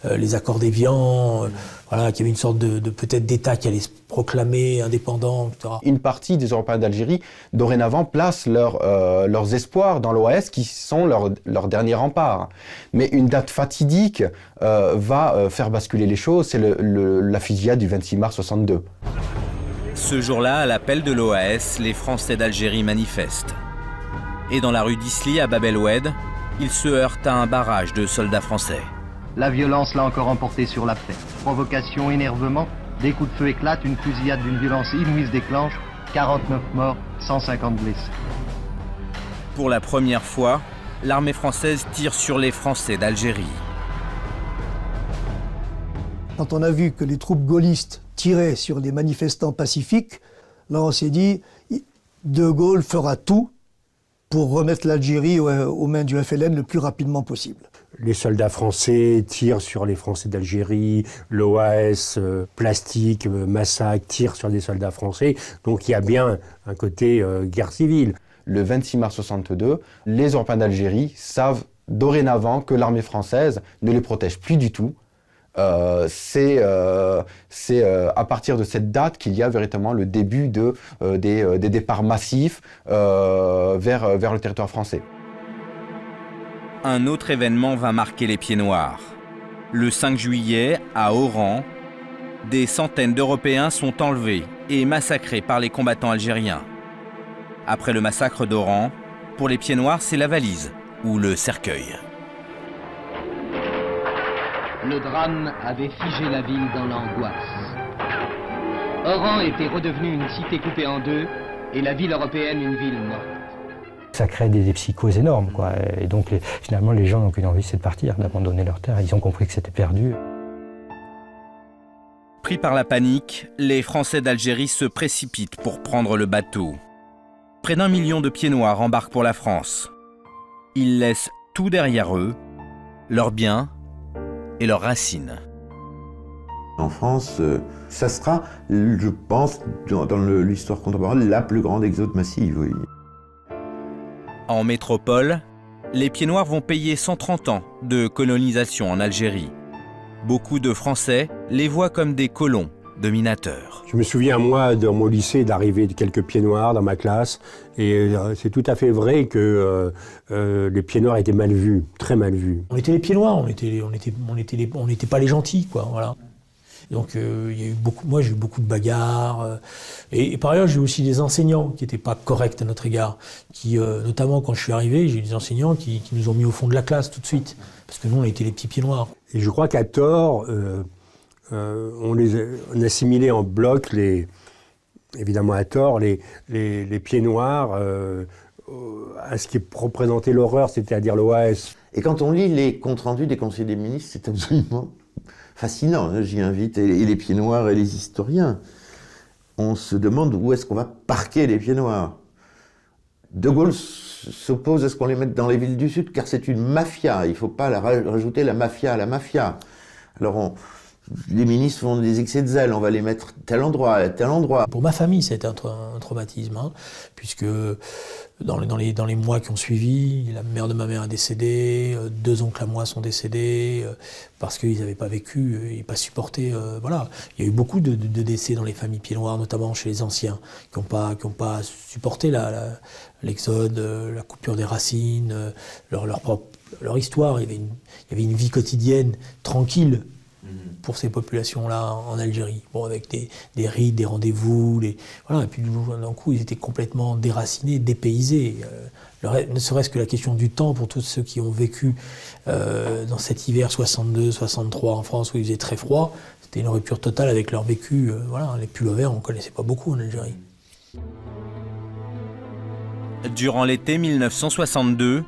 les accords d'Évian, voilà, qu'il y avait une sorte de peut-être d'État qui allait se proclamer indépendant, etc. Une partie des Européens d'Algérie, dorénavant, placent leurs espoirs dans l'OAS, qui sont leur dernier rempart. Mais une date fatidique va faire basculer les choses, c'est la fusillade du 26 mars 62. Ce jour-là, à l'appel de l'OAS, les Français d'Algérie manifestent. Et dans la rue d'Isly, à Bab el-Oued, ils se heurtent à un barrage de soldats français. La violence l'a encore emporté sur la paix. Provocation, énervement, des coups de feu éclatent, une fusillade d'une violence inouïe se déclenche, 49 morts, 150 blessés. Pour la première fois, l'armée française tire sur les Français d'Algérie. Quand on a vu que les troupes gaullistes tiraient sur des manifestants pacifiques, là on s'est dit, De Gaulle fera tout pour remettre l'Algérie aux mains du FLN le plus rapidement possible. Les soldats français tirent sur les Français d'Algérie, l'OAS, plastique, massacre, tire sur des soldats français. Donc il y a bien un côté guerre civile. Le 26 mars 62, les Européens d'Algérie savent dorénavant que l'armée française ne les protège plus du tout. C'est à partir de cette date qu'il y a véritablement le début des départs massifs vers le territoire français. Un autre événement va marquer les Pieds Noirs. Le 5 juillet, à Oran, des centaines d'Européens sont enlevés et massacrés par les combattants algériens. Après le massacre d'Oran, pour les Pieds Noirs, c'est la valise ou le cercueil. Le drame avait figé la ville dans l'angoisse. Oran était redevenu une cité coupée en deux et la ville européenne une ville morte. Ça crée des psychoses énormes, quoi. Et donc finalement les gens n'ont qu'une envie, c'est de partir, d'abandonner leur terre. Ils ont compris que c'était perdu. Pris par la panique, les Français d'Algérie se précipitent pour prendre le bateau. Près d'1 million de Pieds Noirs embarquent pour la France. Ils laissent tout derrière eux, leurs biens et leurs racines. En France, ça sera, je pense, dans l'histoire contemporaine, la plus grande exode massive, oui. En métropole, les Pieds Noirs vont payer 130 ans de colonisation en Algérie. Beaucoup de Français les voient comme des colons, dominateurs. Je me souviens, moi, dans mon lycée, d'arriver de quelques Pieds Noirs dans ma classe. Et c'est tout à fait vrai que les Pieds Noirs étaient mal vus, très mal vus. On était les Pieds Noirs, on n'était pas les gentils, quoi, voilà. Donc il y a eu moi j'ai eu beaucoup de bagarres. Et par ailleurs j'ai eu aussi des enseignants qui n'étaient pas corrects à notre égard. Qui, notamment quand je suis arrivé, j'ai eu des enseignants qui nous ont mis au fond de la classe tout de suite. Parce que nous on était les petits Pieds Noirs. Et je crois qu'à tort, on assimilait en bloc, évidemment à tort, les Pieds Noirs à ce qui représentait l'horreur, c'est-à-dire l'OAS. Et quand on lit les comptes rendus des conseillers des ministres, c'est absolument fascinant. J'y invite et les pieds noirs et les historiens. On se demande où est-ce qu'on va parquer les pieds noirs. De Gaulle s'oppose à ce qu'on les mette dans les villes du Sud, car c'est une mafia. Il ne faut pas rajouter la mafia à la mafia. Alors les ministres font des excès de zèle, on va les mettre tel endroit, à tel endroit. Pour ma famille, c'était un traumatisme, hein, puisque dans les mois qui ont suivi, la mère de ma mère est décédée, 2 oncles à moi sont décédés, parce qu'ils n'avaient pas vécu et pas supporté. Voilà. Il y a eu beaucoup de décès dans les familles pieds noirs, notamment chez les anciens, qui n'ont pas supporté l'exode, la coupure des racines, leur histoire. Il y avait une vie quotidienne tranquille pour ces populations-là en Algérie. Bon, avec des rites, des rendez-vous, voilà. Et puis d'un coup, ils étaient complètement déracinés, dépaysés. Ne serait-ce que la question du temps pour tous ceux qui ont vécu dans cet hiver 62-63 en France où il faisait très froid, c'était une rupture totale avec leur vécu. Voilà, les pullovers, on ne connaissait pas beaucoup en Algérie. Durant l'été 1962,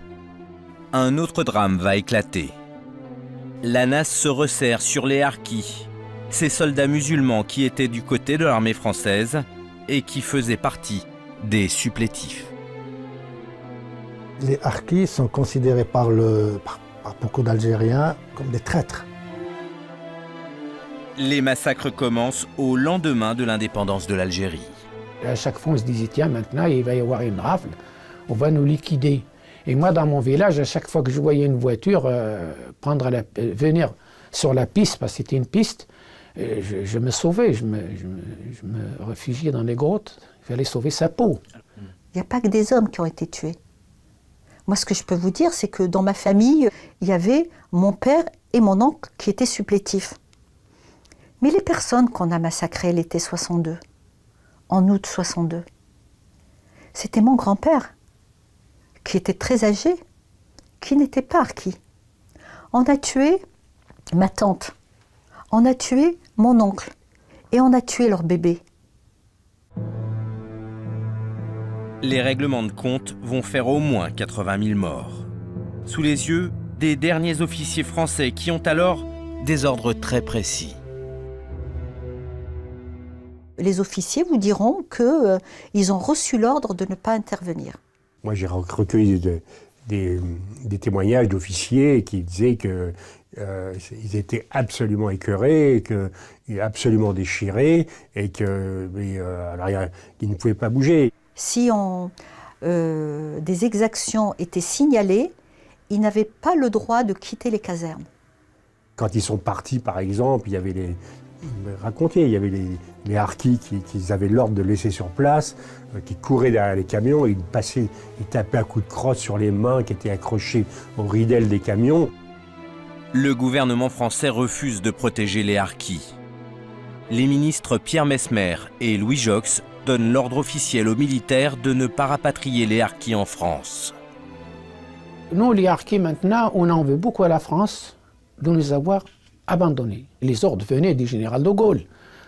un autre drame va éclater. La NAS se resserre sur les harkis, ces soldats musulmans qui étaient du côté de l'armée française et qui faisaient partie des supplétifs. Les harkis sont considérés par beaucoup d'Algériens comme des traîtres. Les massacres commencent au lendemain de l'indépendance de l'Algérie. À chaque fois, on se disait, tiens, maintenant, il va y avoir une rafle, on va nous liquider. Et moi, dans mon village, à chaque fois que je voyais une voiture venir sur la piste, parce que c'était une piste, je me sauvais, je me réfugiais dans les grottes. Il fallait sauver sa peau. Il n'y a pas que des hommes qui ont été tués. Moi, ce que je peux vous dire, c'est que dans ma famille, il y avait mon père et mon oncle qui étaient supplétifs. Mais les personnes qu'on a massacrées l'été 62, en août 62, c'était mon grand-père, qui était très âgé, qui n'était pas harki. On a tué ma tante, on a tué mon oncle, et on a tué leur bébé. Les règlements de compte vont faire au moins 80 000 morts. Sous les yeux des derniers officiers français qui ont alors des ordres très précis. Les officiers vous diront qu'ils ont reçu l'ordre de ne pas intervenir. Moi, j'ai recueilli des témoignages d'officiers qui disaient qu'ils étaient absolument écœurés, absolument déchirés, et qu'ils ne pouvaient pas bouger. Si des exactions étaient signalées, ils n'avaient pas le droit de quitter les casernes. Quand ils sont partis, par exemple, il y avait les harkis qui avaient l'ordre de laisser sur place, qui couraient derrière les camions, ils tapaient un coup de crosse sur les mains qui étaient accrochées aux ridelles des camions. Le gouvernement français refuse de protéger les harkis. Les ministres Pierre Messmer et Louis Joxe donnent l'ordre officiel aux militaires de ne pas rapatrier les harkis en France. Nous, les harkis, maintenant, on en veut beaucoup à la France de nous avoir abandonnés. Les ordres venaient du général de Gaulle.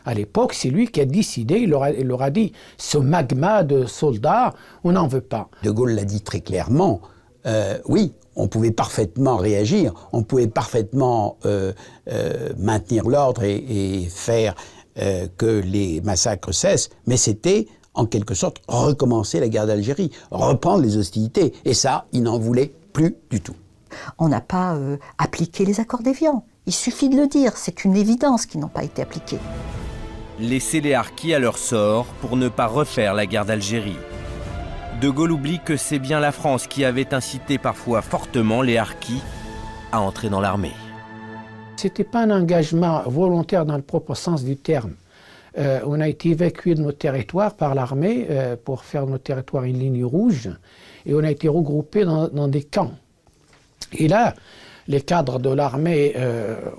À l'époque, c'est lui qui a décidé, il leur a dit, ce magma de soldats, on n'en veut pas. De Gaulle l'a dit très clairement, oui, on pouvait parfaitement réagir, on pouvait parfaitement maintenir l'ordre et faire que les massacres cessent, mais c'était en quelque sorte recommencer la guerre d'Algérie, reprendre les hostilités, et ça, il n'en voulait plus du tout. On n'a pas appliqué les accords d'Évian. Il suffit de le dire, c'est une évidence qu'ils n'ont pas été appliqués. Laisser les harkis à leur sort pour ne pas refaire la guerre d'Algérie. De Gaulle oublie que c'est bien la France qui avait incité parfois fortement les harkis à entrer dans l'armée. Ce n'était pas un engagement volontaire dans le propre sens du terme. On a été évacués de nos territoires par l'armée pour faire de nos territoires une ligne rouge, et on a été regroupés dans des camps. Et là, les cadres de l'armée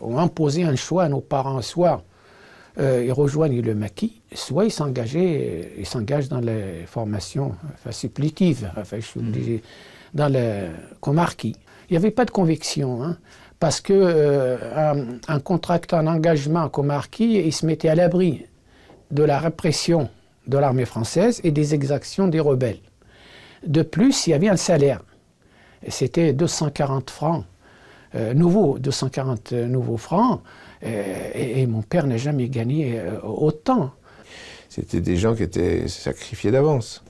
ont imposé un choix à nos parents, soit ils rejoignent le maquis, soit ils s'engagent dans les formations supplétives, dans comme harkis. Il n'y avait pas de conviction, hein, parce qu'en contractant un engagement comme harki, il se mettait à l'abri de la répression de l'armée française et des exactions des rebelles. De plus, il y avait un salaire. c'était 240 francs nouveaux, 240 nouveaux francs, et mon père n'a jamais gagné autant. C'était des gens qui étaient sacrifiés d'avance.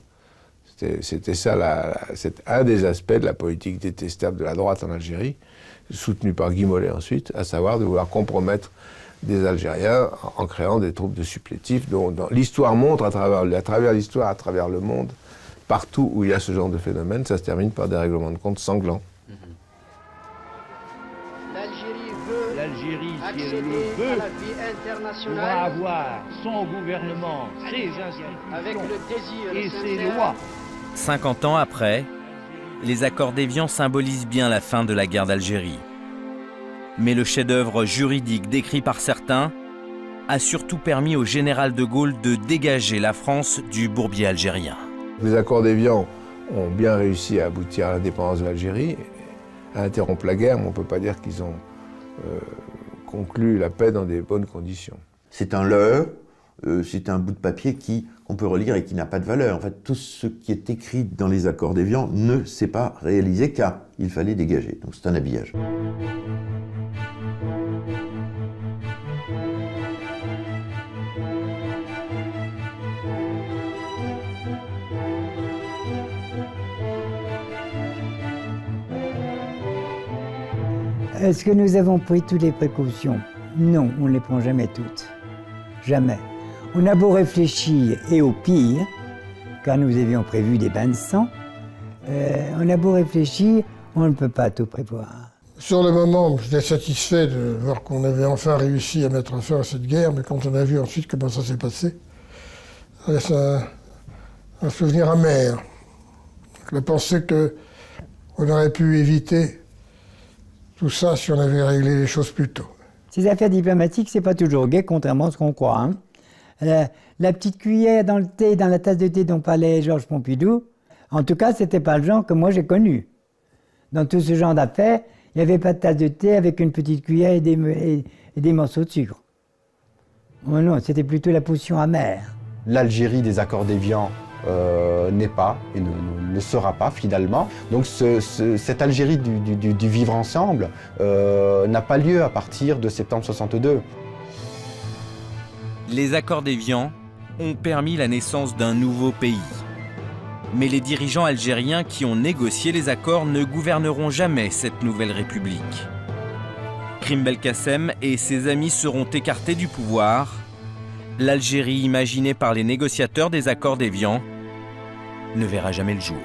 C'était ça, c'est un des aspects de la politique détestable de la droite en Algérie, soutenue par Guy Mollet ensuite, à savoir de vouloir compromettre des Algériens en créant des troupes de supplétifs dont l'histoire montre à travers l'histoire, à travers le monde, partout où il y a ce genre de phénomène, ça se termine par des règlements de compte sanglants. L'Algérie, si elle le veut, pourra avoir son gouvernement, ses institutions et ses lois. 50 ans après, les accords d'Évian symbolisent bien la fin de la guerre d'Algérie. Mais le chef-d'œuvre juridique décrit par certains a surtout permis au général de Gaulle de dégager la France du bourbier algérien. Les accords d'Évian ont bien réussi à aboutir à l'indépendance de l'Algérie, à interrompre la guerre, mais on ne peut pas dire qu'ils ont conclu la paix dans des bonnes conditions. C'est un leurre, c'est un bout de papier qu'on peut relire et qui n'a pas de valeur. En fait, tout ce qui est écrit dans les accords d'Évian ne s'est pas réalisé car il fallait dégager. Donc c'est un habillage. Est-ce que nous avons pris toutes les précautions? Non, on ne les prend jamais toutes. Jamais. On a beau réfléchir, et au pire, car nous avions prévu des bains de sang, on a beau réfléchir, on ne peut pas tout prévoir. Sur le moment, j'étais satisfait de voir qu'on avait enfin réussi à mettre fin à cette guerre, mais quand on a vu ensuite comment ça s'est passé, ça laisse un souvenir amer. La pensée qu'on aurait pu éviter tout ça si on avait réglé les choses plus tôt. Ces affaires diplomatiques, c'est pas toujours gai, contrairement à ce qu'on croit. Hein. La petite cuillère dans le thé, dans la tasse de thé dont parlait Georges Pompidou, en tout cas, c'était pas le genre que moi j'ai connu. Dans tout ce genre d'affaires, il n'y avait pas de tasse de thé avec une petite cuillère et des morceaux de sucre. Oh non, c'était plutôt la potion amère. L'Algérie des accords d'Évian n'est pas et ne sera pas finalement. Donc cette Algérie du vivre ensemble n'a pas lieu à partir de septembre 62. Les accords d'Évian ont permis la naissance d'un nouveau pays. Mais les dirigeants algériens qui ont négocié les accords ne gouverneront jamais cette nouvelle république. Krim Belkacem et ses amis seront écartés du pouvoir. L'Algérie imaginée par les négociateurs des accords d'Évian ne verra jamais le jour.